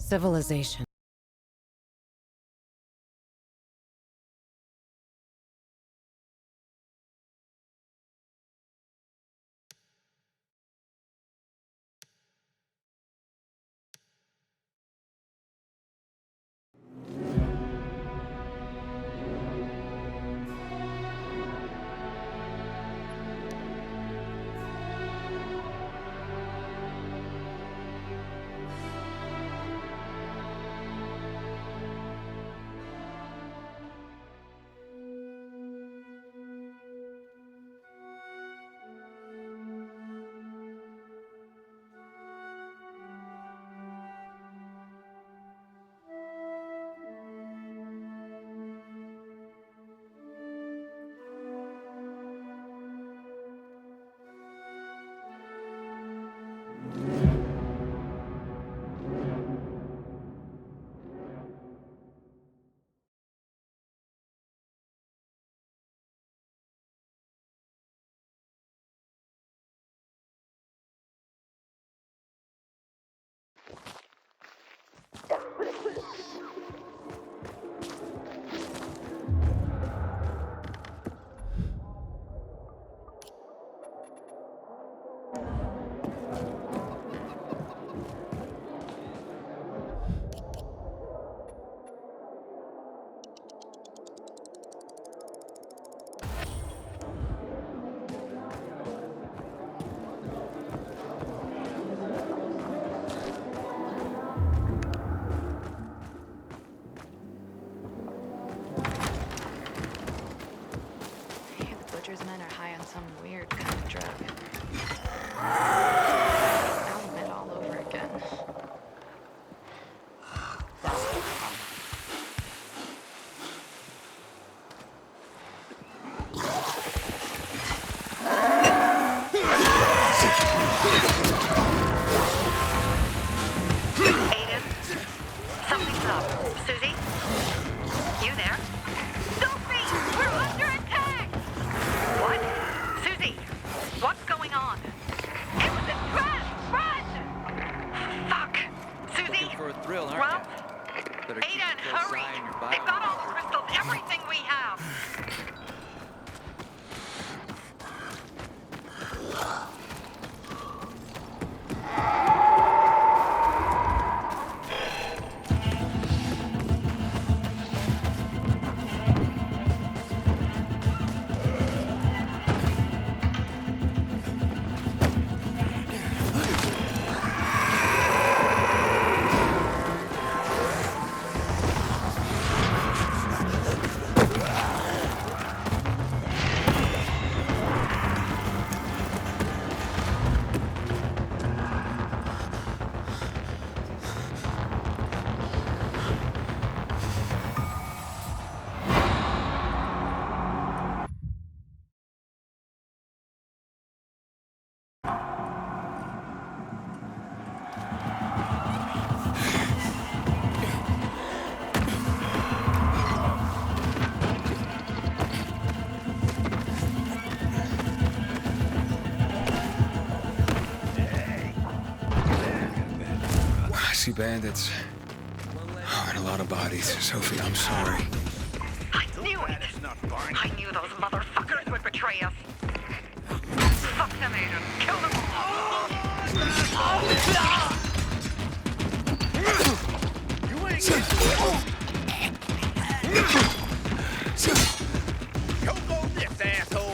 Civilization. Men are high on some weird kind of drug. Alphabet all over again. Aiden, something's up. Susie? You there? Sophie! We're under attack! What? Susie, what's going on? It was a trap! Run! Fuck! Susie? Looking for a thrill, aren't Ralph? you? Better keep Aiden, a close hurry! eye on your They've got all the biomarkers. crystals, everything we have! I see bandits. Oh, and a lot of bodies. Sophie, I'm sorry. I knew it! I knew those motherfuckers would betray us! Fuck them, Aiden! Kill them all! You ain't getting Choke on this, asshole!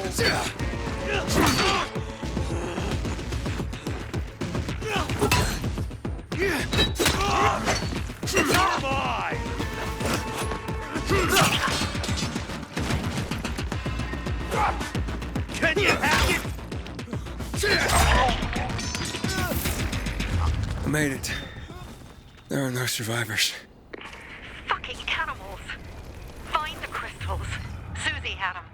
Come on! Can you hack it? I made it. There are no survivors. Fucking animals! Find the crystals. Susie had them.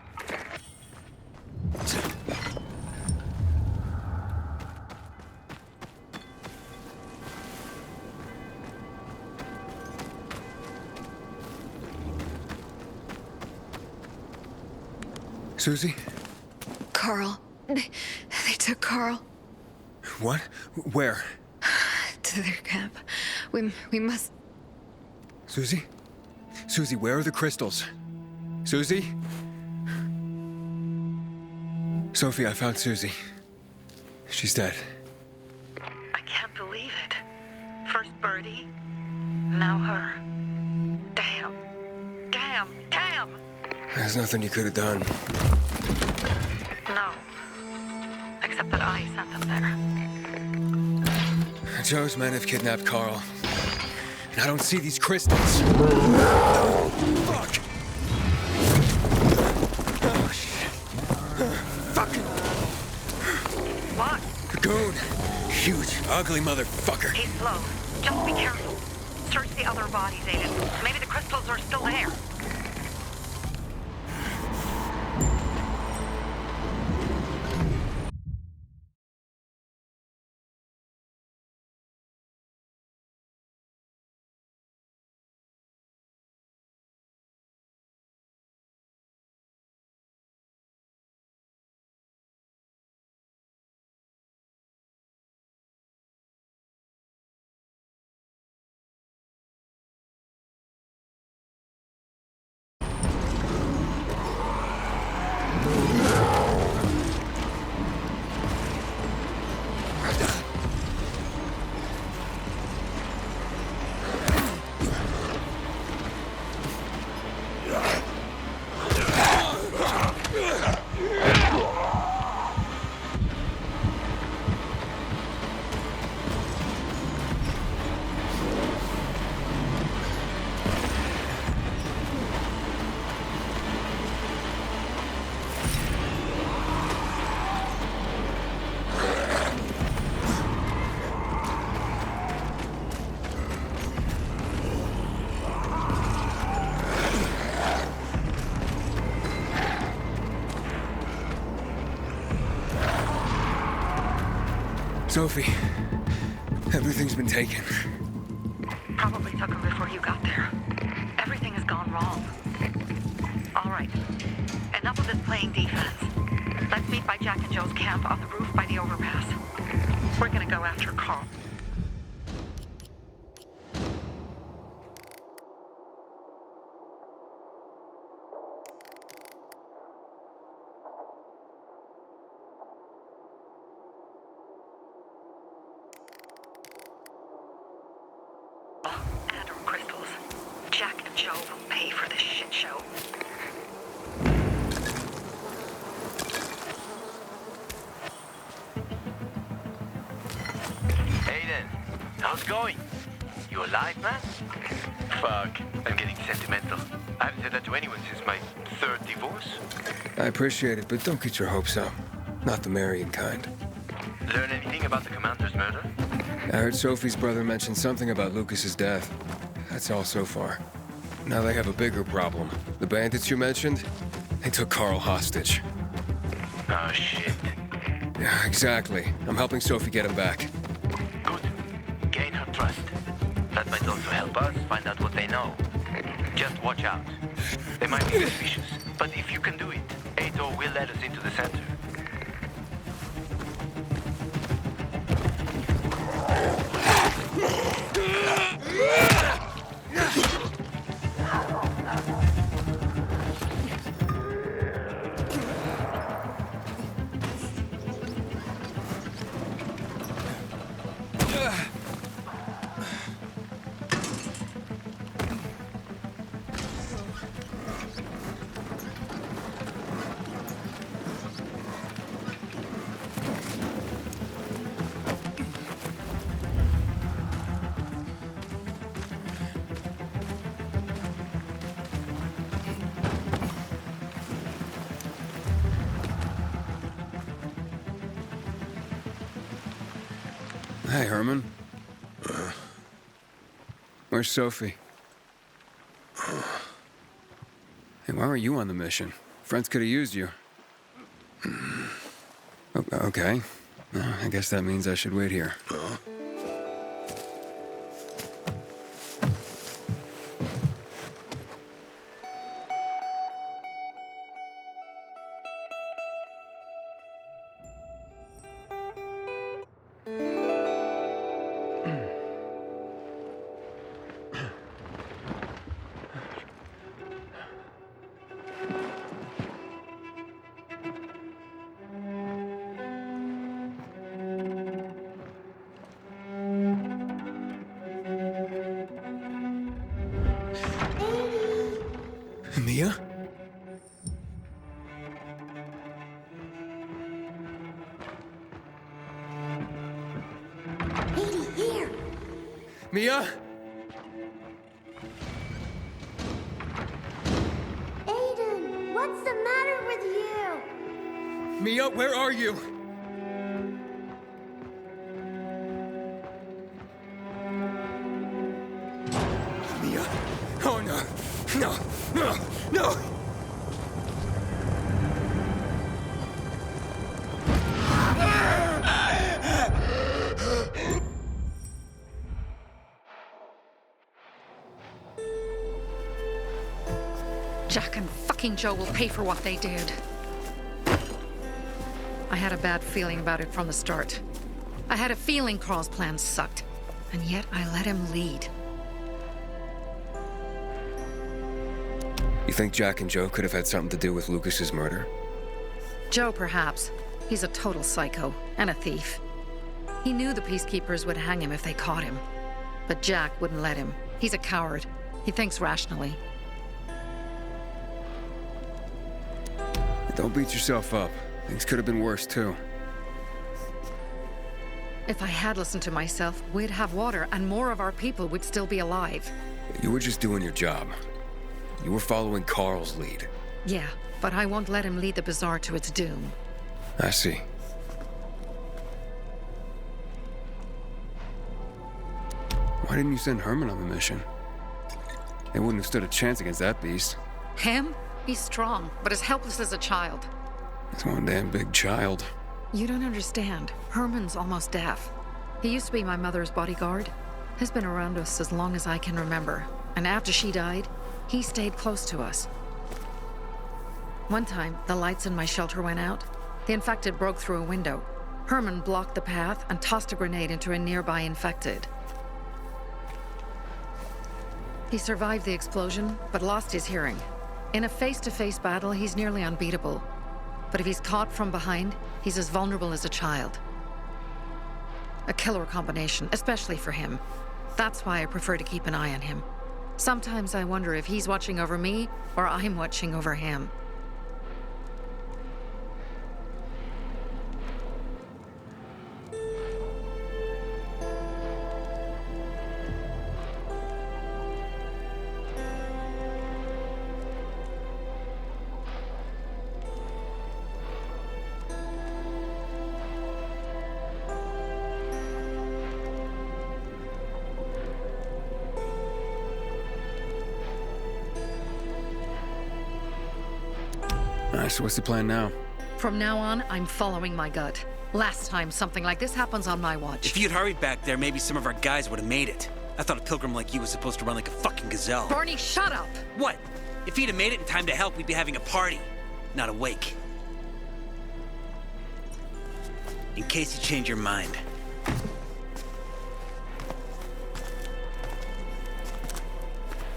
Susie? Carl. They took Carl What? Where? to their camp. We must... Susie? Susie, where are the crystals? Susie? Sophie, I found Susie. She's dead. I can't believe it. First Birdie, now her. Damn. Damn. Damn! There's nothing you could have done. No. Except that I sent them there. Joe's men have kidnapped Carl. And I don't see these crystals. Fuck! Oh, shit. Fucking What? Cocoon. Huge, ugly motherfucker. He's slow. Just be careful. Search the other bodies, Aiden. Maybe the crystals are still there. Sophie, everything's been taken. Probably took them before you got there. Everything has gone wrong. All right. Enough of this playing defense. Let's meet by Jack and Joe's camp on the roof by the overpass. We're gonna go after Carl. Adam crystals. Jack and Joe will pay for this shit show. Aiden, how's it going? You alive, man? Fuck, I'm getting sentimental. I haven't said that to anyone since my third divorce. I appreciate it, but don't get your hopes up. Not the marrying kind. Learn anything about the commander's murder? I heard Sophie's brother mention something about Lucas's death. That's all so far. Now they have a bigger problem. The bandits you mentioned, they took Carl hostage. Oh, shit. Yeah, exactly. I'm helping Sophie get him back. Good. Gain her trust. That might also help us find out what they know. Just watch out. They might be suspicious, but if you can do it, Ato will let us into the center. Hey, Herman. Where's Sophie? Hey, why were you on the mission? Friends could have used you. Okay. I guess that means I should wait here. Mia? Aiden, what's the matter with you? Mia, where are you? Mia? Oh no. No. No. No. Jack and fucking Joe will pay for what they did. I had a bad feeling about it from the start. I had a feeling Carl's plan sucked, and yet I let him lead. You think Jack and Joe could have had something to do with Lucas's murder? Joe, perhaps. He's a total psycho and a thief. He knew the peacekeepers would hang him if they caught him. But Jack wouldn't let him. He's a coward. He thinks rationally. Don't beat yourself up. Things could have been worse, too. If I had listened to myself, we'd have water and more of our people would still be alive. You were just doing your job. You were following Carl's lead. Yeah, but I won't let him lead the bazaar to its doom. I see. Why didn't you send Herman on the mission? They wouldn't have stood a chance against that beast. Him? He's strong, but as helpless as a child. He's one damn big child. You don't understand. Herman's almost deaf. He used to be my mother's bodyguard. He's been around us as long as I can remember. And after she died, he stayed close to us. One time, the lights in my shelter went out. The infected broke through a window. Herman blocked the path and tossed a grenade into a nearby infected. He survived the explosion, but lost his hearing. In a face-to-face battle, he's nearly unbeatable. But if he's caught from behind, he's as vulnerable as a child. A killer combination, especially for him. That's why I prefer to keep an eye on him. Sometimes I wonder if he's watching over me, or I'm watching over him. Alright, so what's the plan now? From now on, I'm following my gut. Last time something like this happens on my watch. If you'd hurried back there, maybe some of our guys would have made it. I thought a pilgrim like you was supposed to run like a fucking gazelle. Barney, shut up! What? If he'd have made it in time to help, we'd be having a party, not a wake. In case you change your mind.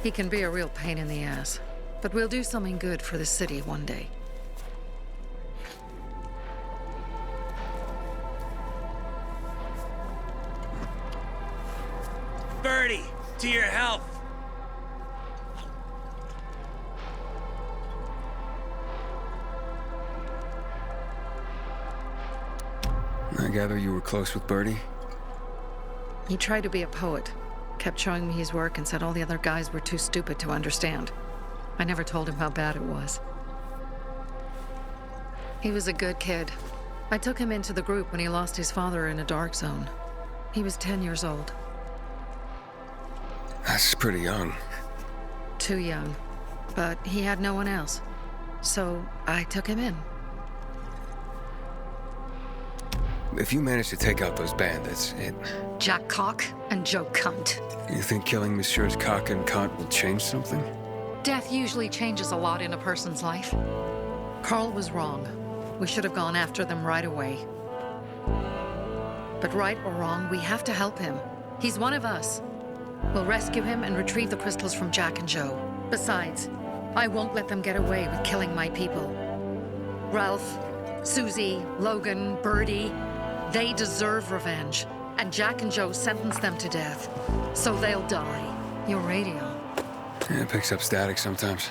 He can be a real pain in the ass. But we'll do something good for the city one day. Birdie, to your health. I gather you were close with Birdie? He tried to be a poet, kept showing me his work and said all the other guys were too stupid to understand. I never told him how bad it was. He was a good kid. I took him into the group when he lost his father in a dark zone. He was 10 years old. That's pretty young. Too young. But he had no one else. So I took him in. If you manage to take out those bandits, Jack Cock and Joe Cunt. You think killing Messieurs Cock and Cunt will change something? Death usually changes a lot in a person's life. Carl was wrong. We should have gone after them right away. But right or wrong, we have to help him. He's one of us. We'll rescue him and retrieve the crystals from Jack and Joe. Besides, I won't let them get away with killing my people. Ralph, Susie, Logan, Birdie, they deserve revenge. And Jack and Joe sentenced them to death. So they'll die. Your radio. Yeah, it picks up static sometimes.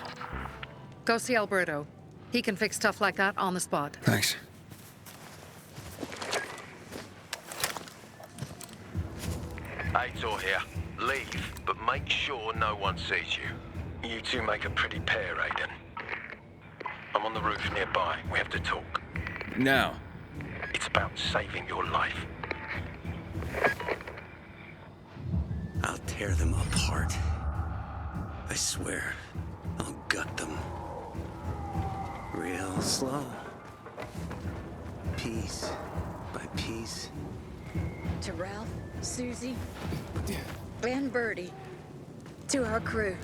Go see Alberto. He can fix stuff like that on the spot. Thanks. It's all here. Leave, but make sure no one sees you. You two make a pretty pair, Aiden. I'm on the roof nearby. We have to talk. Now. It's about saving your life. I'll tear them apart. I swear, I'll gut them. Real slow. Piece by piece. To Ralph, Susie, and Birdie. To our crew.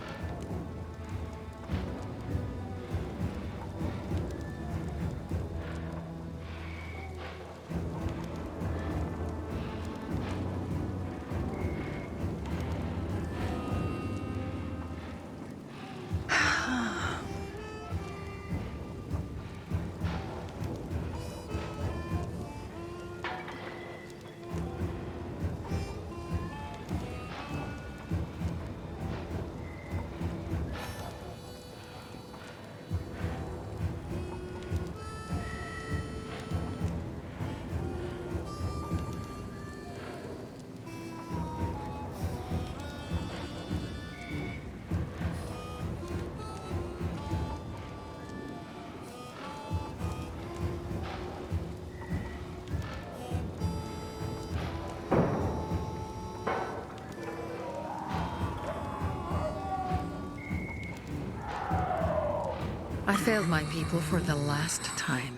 I failed my people for the last time.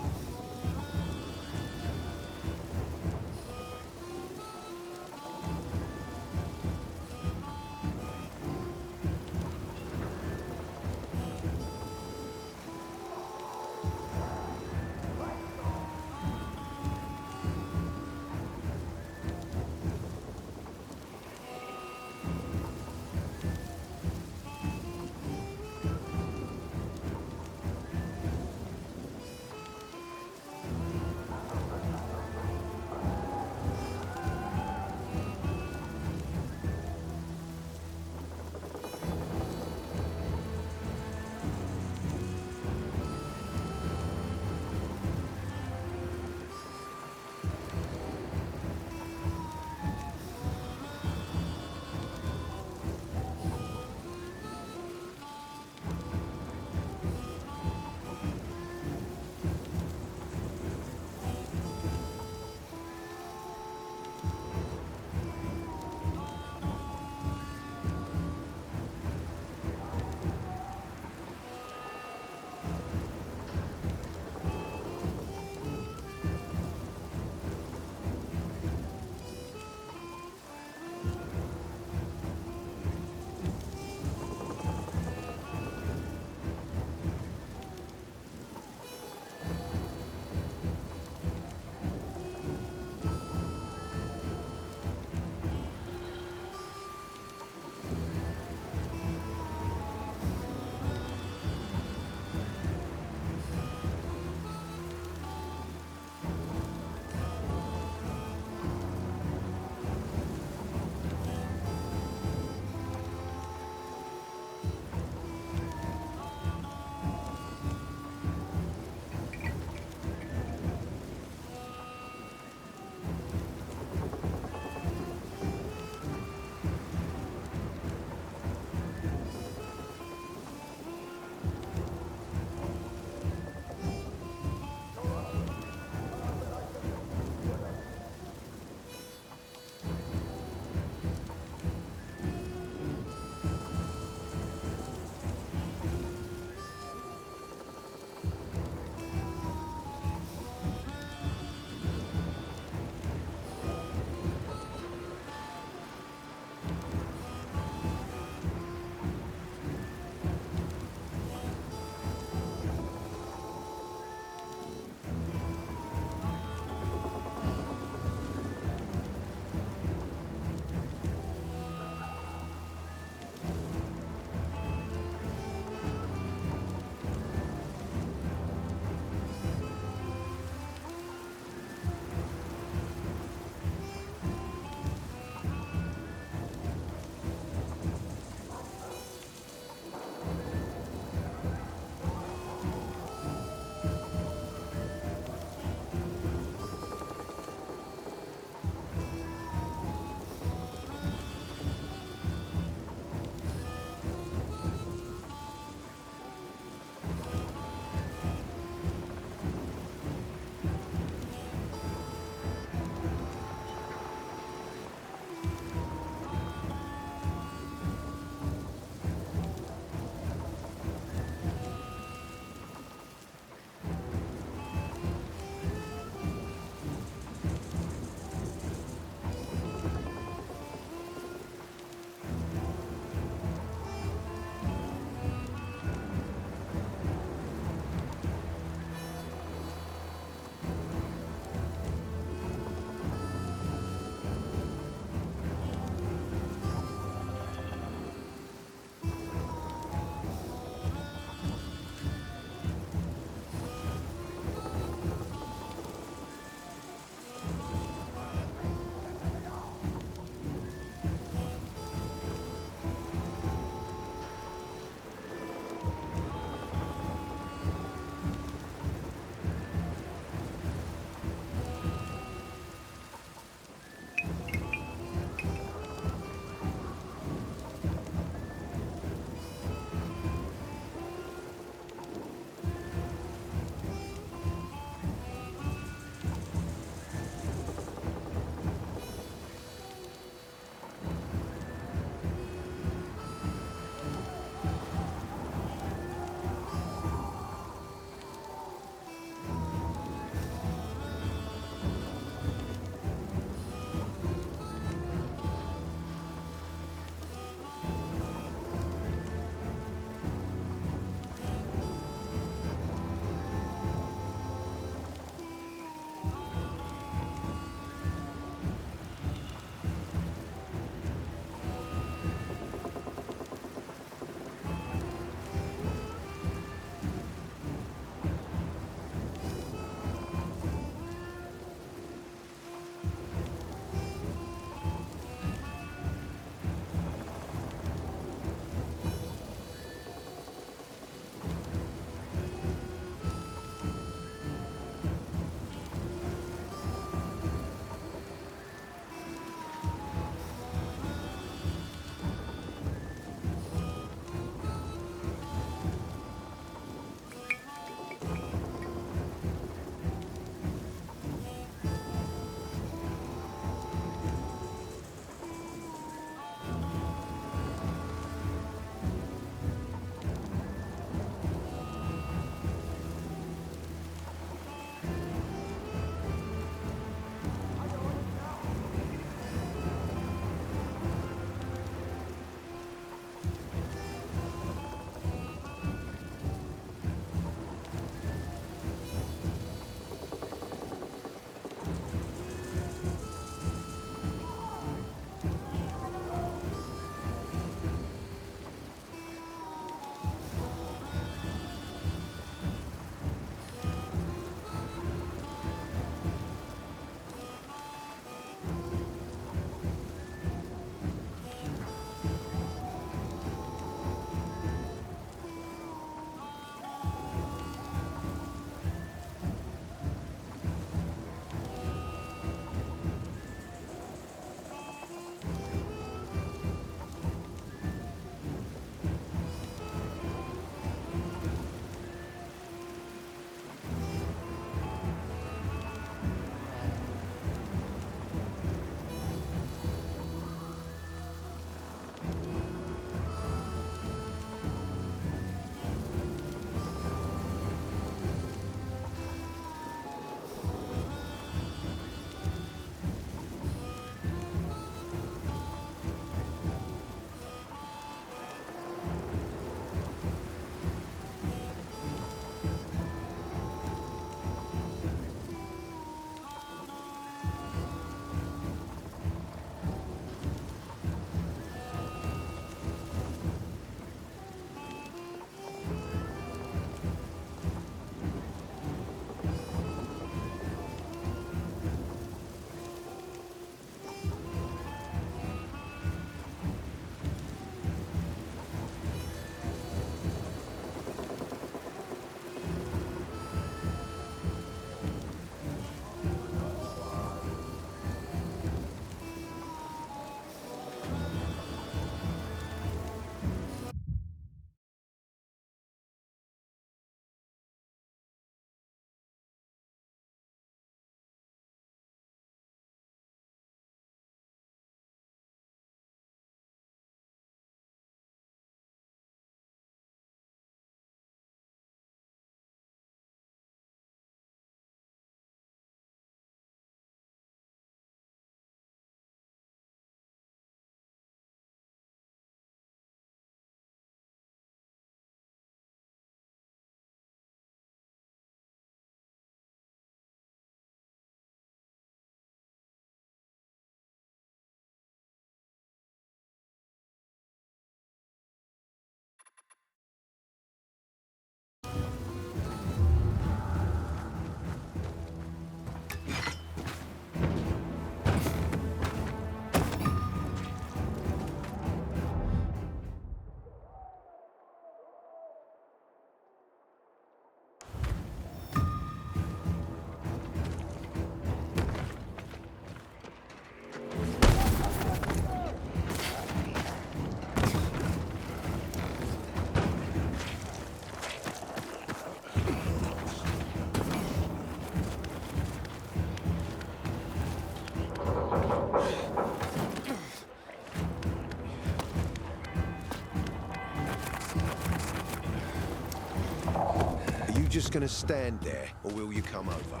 just gonna stand there, or will you come over?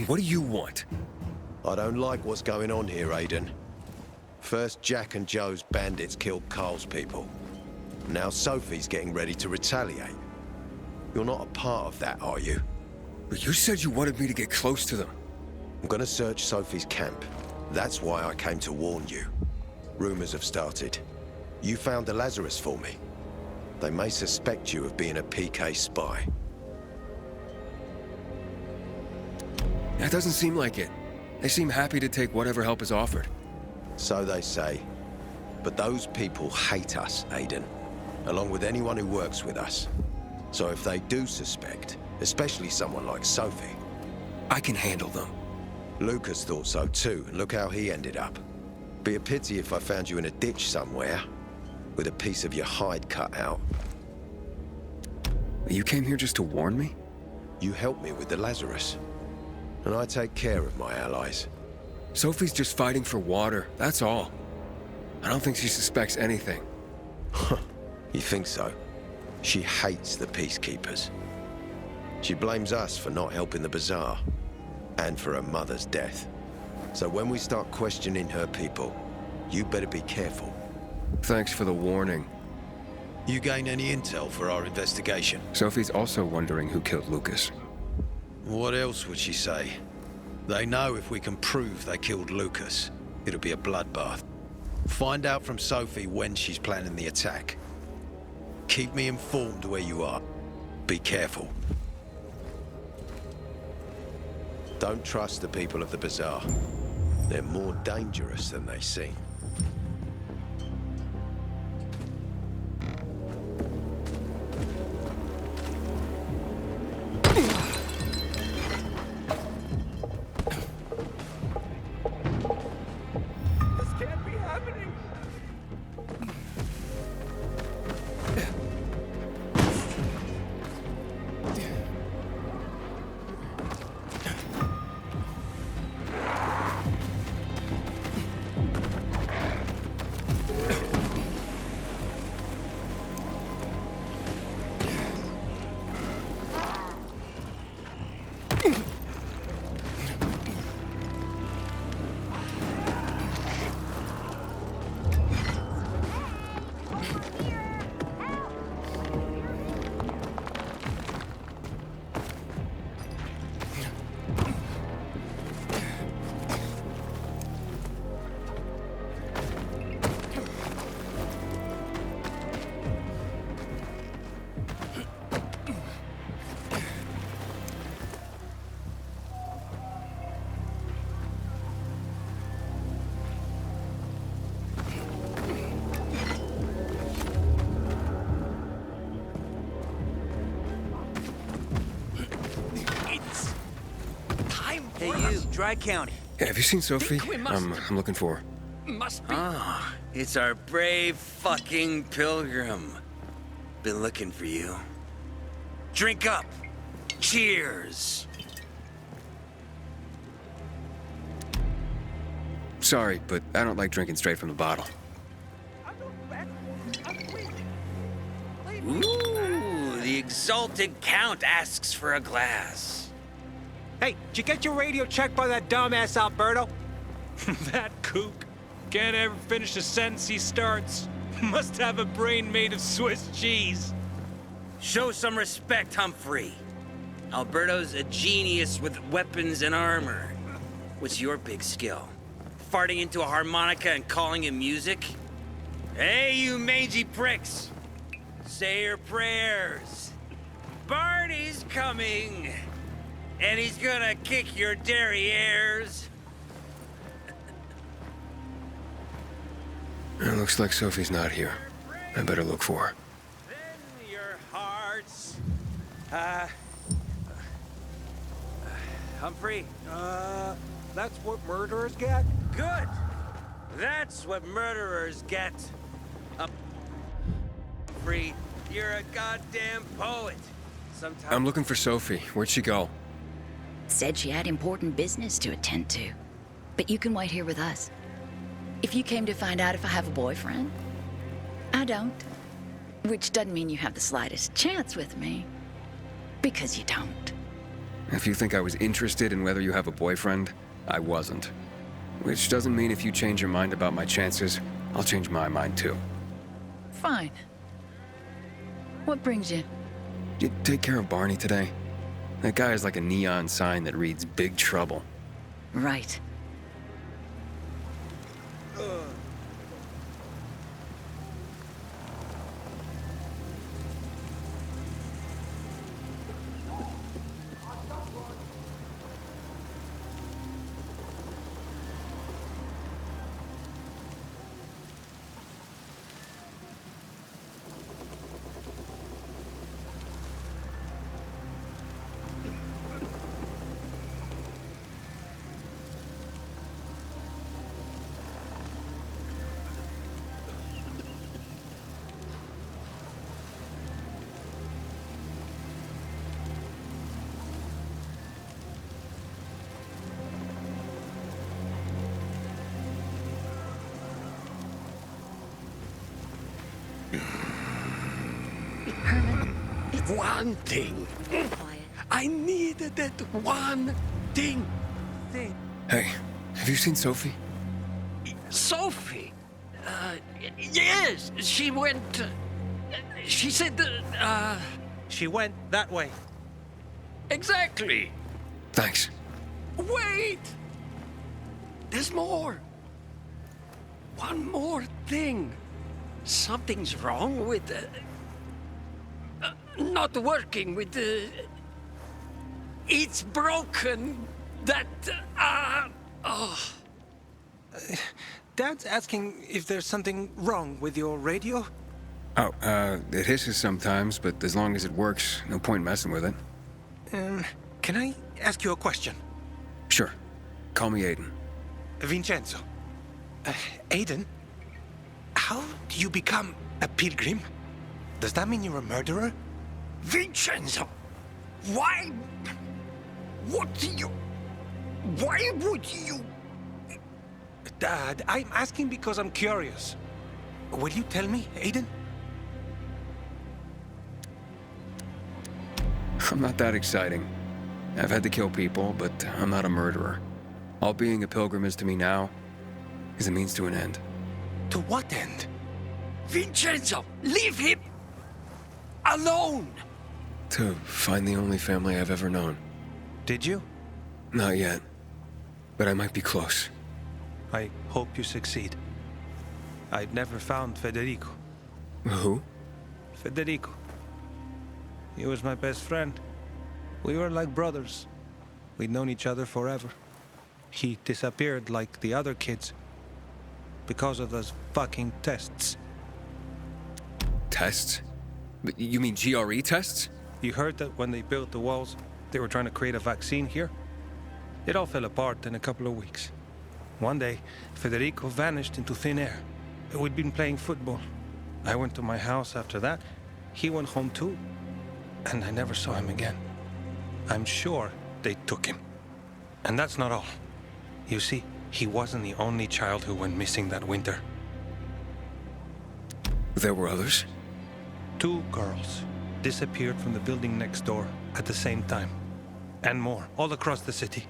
What do you want? I don't like what's going on here, Aiden. First, Jack and Joe's bandits killed Carl's people. Now Sophie's getting ready to retaliate. You're not a part of that, are you? But you said you wanted me to get close to them. I'm gonna search Sophie's camp. That's why I came to warn you. Rumors have started. You found the Lazarus for me. They may suspect you of being a PK spy. That doesn't seem like it. They seem happy to take whatever help is offered. So they say. But those people hate us, Aiden. Along with anyone who works with us. So if they do suspect, especially someone like Sophie... I can handle them. Lucas thought so too, and look how he ended up. Be a pity if I found you in a ditch somewhere, with a piece of your hide cut out. You came here just to warn me? You helped me with the Lazarus. And I take care of my allies. Sophie's just fighting for water, that's all. I don't think she suspects anything. You think so? She hates the peacekeepers. She blames us for not helping the bazaar, and for her mother's death. So when we start questioning her people, you better be careful. Thanks for the warning. You gain any intel for our investigation? Sophie's also wondering who killed Lucas. What else would she say? They know if we can prove they killed Lucas, it'll be a bloodbath. Find out from Sophie when she's planning the attack. Keep me informed where you are. Be careful. Don't trust the people of the bazaar. They're more dangerous than they seem. Hey, you, Dry County. Yeah, have you seen Sophie? I'm looking for her. Must be. Ah, it's our brave fucking pilgrim. Been looking for you. Drink up. Cheers. Sorry, but I don't like drinking straight from the bottle. Ooh, the exalted count asks for a glass. Hey, did you get your radio checked by that dumbass Alberto? That kook. Can't ever finish a sentence he starts. Must have a brain made of Swiss cheese. Show some respect, Humphrey. Alberto's a genius with weapons and armor. What's your big skill? Farting into a harmonica and calling it music? Hey, you mangy pricks! Say your prayers. Barney's coming! And he's gonna kick your derrieres. It looks like Sophie's not here. I better look for her. Then your hearts. Humphrey? That's what murderers get? Good! That's what murderers get. Humphrey, you're a goddamn poet. Sometimes I'm looking for Sophie. Where'd she go? Said she had important business to attend to. But you can wait here with us. If you came to find out if I have a boyfriend, I don't. Which doesn't mean you have the slightest chance with me. Because you don't. If you think I was interested in whether you have a boyfriend, I wasn't. Which doesn't mean if you change your mind about my chances, I'll change my mind too. Fine. What brings you? You take care of Barney today? That guy is like a neon sign that reads Big Trouble. Right. One thing. I needed that one thing. Hey, have you seen Sophie? Sophie? Yes, she went... she said, She went that way. Exactly. Thanks. Wait! There's more. One more thing. Something's wrong with not working with the... It's broken. That, oh. Dad's asking if there's something wrong with your radio? Oh, it hisses sometimes, but as long as it works, no point messing with it. Can I ask you a question? Sure. Call me Aiden. Vincenzo. Aiden? How do you become a pilgrim? Does that mean you're a murderer? Vincenzo! Why? What do you... Why would you... Dad, I'm asking because I'm curious. Will you tell me, Aiden? I'm not that exciting. I've had to kill people, but I'm not a murderer. All being a pilgrim is to me now is a means to an end. To what end? Vincenzo, leave him alone! To find the only family I've ever known. Did you? Not yet, but I might be close. I hope you succeed. I've never found Federico. Who? Federico. He was my best friend. We were like brothers. We'd known each other forever. He disappeared like the other kids. Because of those fucking tests. Tests? You mean GRE tests? You heard that when they built the walls, they were trying to create a vaccine here? It all fell apart in a couple of weeks. One day, Federico vanished into thin air. We'd been playing football. I went to my house after that. He went home too. And I never saw him again. I'm sure they took him. And that's not all. You see, he wasn't the only child who went missing that winter. There were others? 2 girls disappeared from the building next door at the same time. And more, all across the city.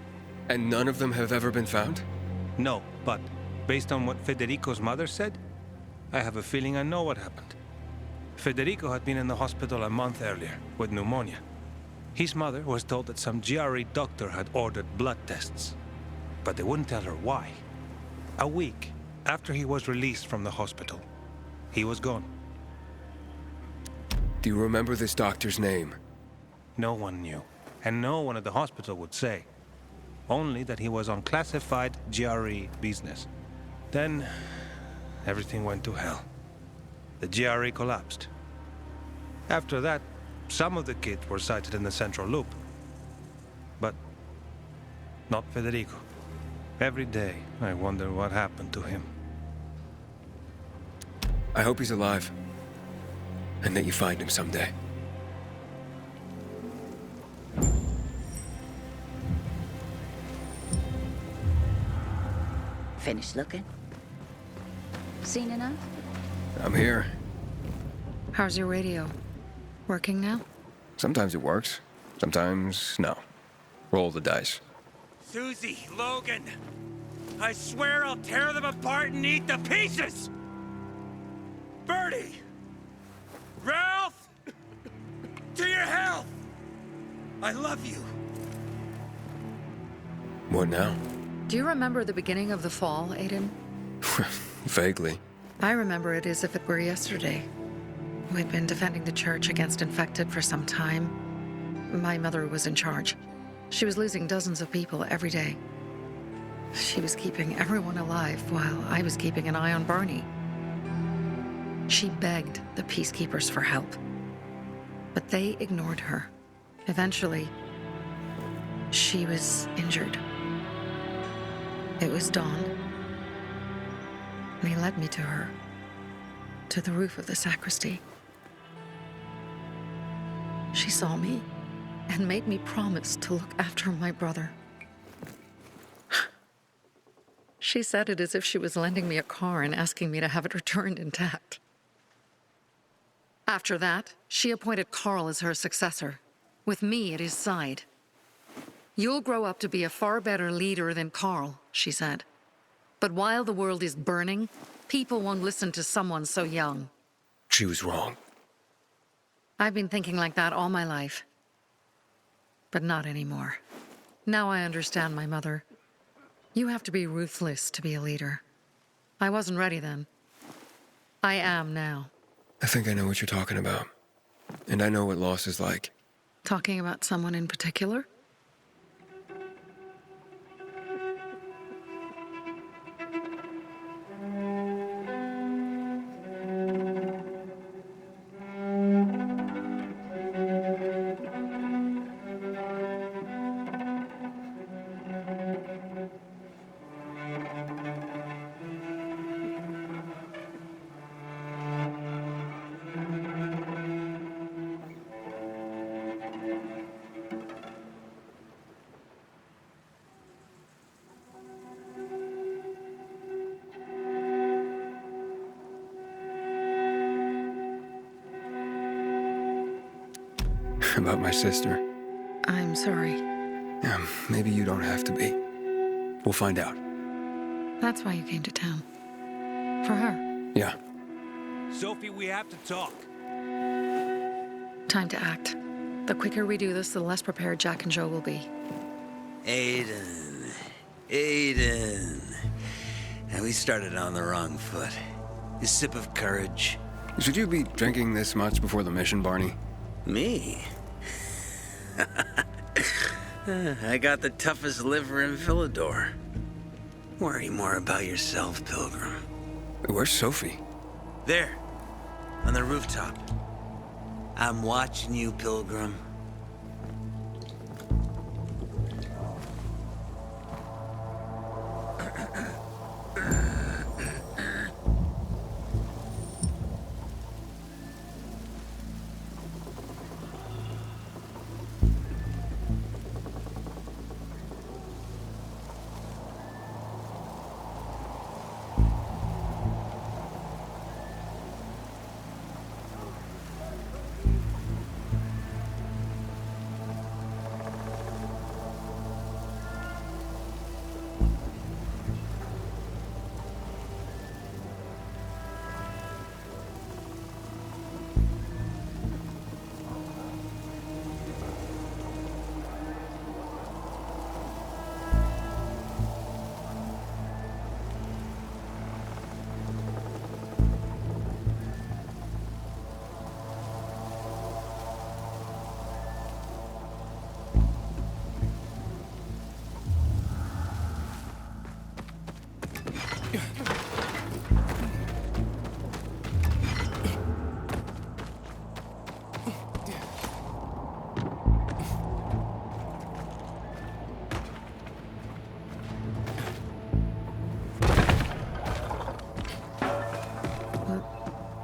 And none of them have ever been found? No, but based on what Federico's mother said, I have a feeling I know what happened. Federico had been in the hospital a month earlier with pneumonia. His mother was told that some GRE doctor had ordered blood tests, but they wouldn't tell her why. A week after he was released from the hospital, he was gone. Do you remember this doctor's name? No one knew, and no one at the hospital would say. Only that he was on classified GRE business. Then, everything went to hell. The GRE collapsed. After that, some of the kids were sighted in the central loop. But not Federico. Every day, I wonder what happened to him. I hope he's alive. And that you find him someday. Finished looking? Seen enough? I'm here. How's your radio? Working now? Sometimes it works. Sometimes, no. Roll the dice. Susie, Logan, I swear I'll tear them apart and eat the pieces! Bertie! Ralph! To your health! I love you. What now? Do you remember the beginning of the fall, Aiden? Vaguely. I remember it as if it were yesterday. We'd been defending the church against infected for some time. My mother was in charge. She was losing dozens of people every day. She was keeping everyone alive while I was keeping an eye on Barney. She begged the peacekeepers for help, but they ignored her. Eventually, she was injured. It was dawn, and he led me to her, to the roof of the sacristy. She saw me and made me promise to look after my brother. She said it as if she was lending me a car and asking me to have it returned intact. After that, she appointed Carl as her successor, with me at his side. You'll grow up to be a far better leader than Carl, she said. But while the world is burning, people won't listen to someone so young. She was wrong. I've been thinking like that all my life. But not anymore. Now I understand my mother. You have to be ruthless to be a leader. I wasn't ready then. I am now. I think I know what you're talking about. And I know what loss is like. Talking about someone in particular? About my sister. I'm sorry. Yeah, maybe you don't have to be. We'll find out. That's why you came to town. For her. Yeah. Sophie, we have to talk. Time to act. The quicker we do this, the less prepared Jack and Joe will be. Aiden. Aiden. And we started on the wrong foot. A sip of courage. Should you be drinking this much before the mission, Barney? Me? I got the toughest liver in Philidor. Worry more about yourself, Pilgrim. Where's Sophie? There, on the rooftop. I'm watching you, Pilgrim.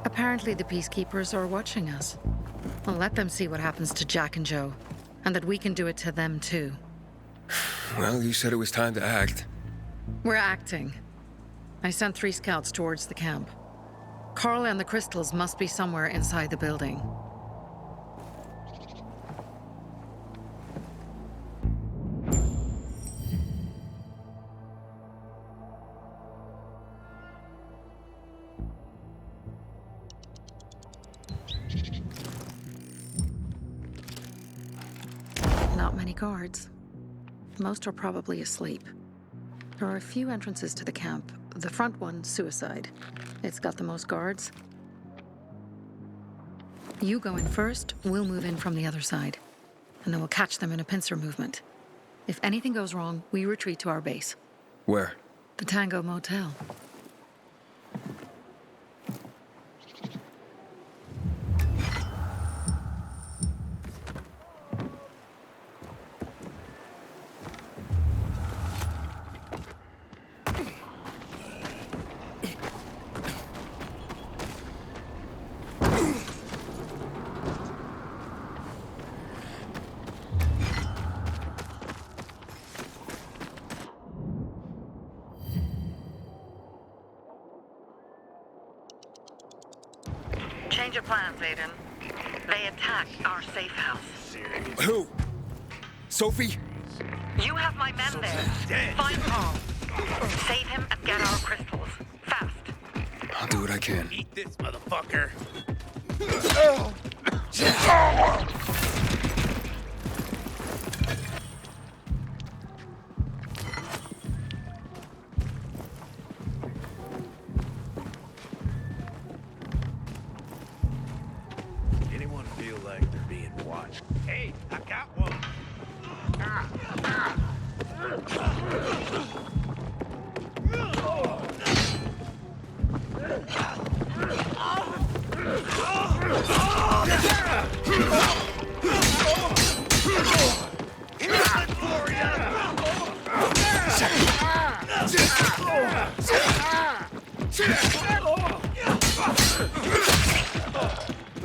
Apparently the peacekeepers are watching us. Well, let them see what happens to Jack and Joe, and that we can do it to them too. Well, you said it was time to act. We're acting. I sent 3 scouts towards the camp. Carl and the crystals must be somewhere inside the building. Not many guards. Most are probably asleep. There are a few entrances to the camp. The front one, suicide. It's got the most guards. You go in first, we'll move in from the other side. And then we'll catch them in a pincer movement. If anything goes wrong, we retreat to our base. Where? The Tango Motel. Change of plans, Aiden. They attacked our safe house. Who? Sophie? You have my men there. Find Carl. Save him and get our crystals. Fast. I'll do what I can. Eat this, motherfucker. Anyone feel like they're being watched? Hey, I got one.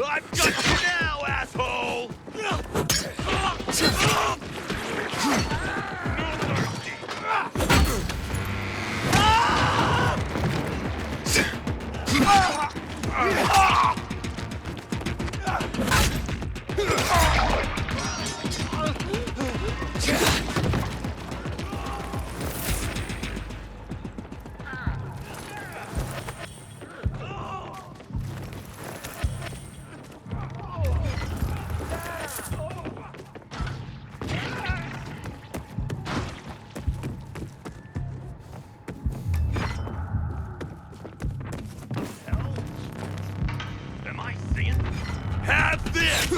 I've got you now, asshole! Am I seeing? Have this!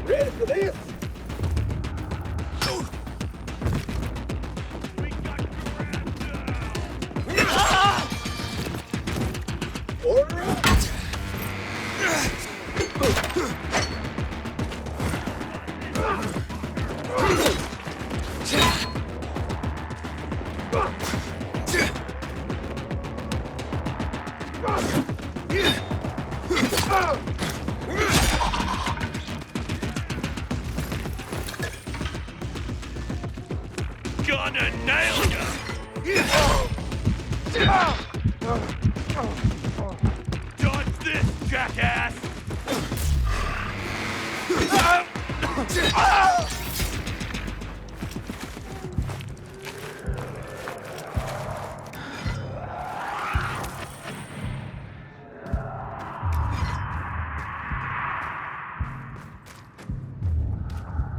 Ready for this? Order up! Gonna nail ya! Dodge this, jackass!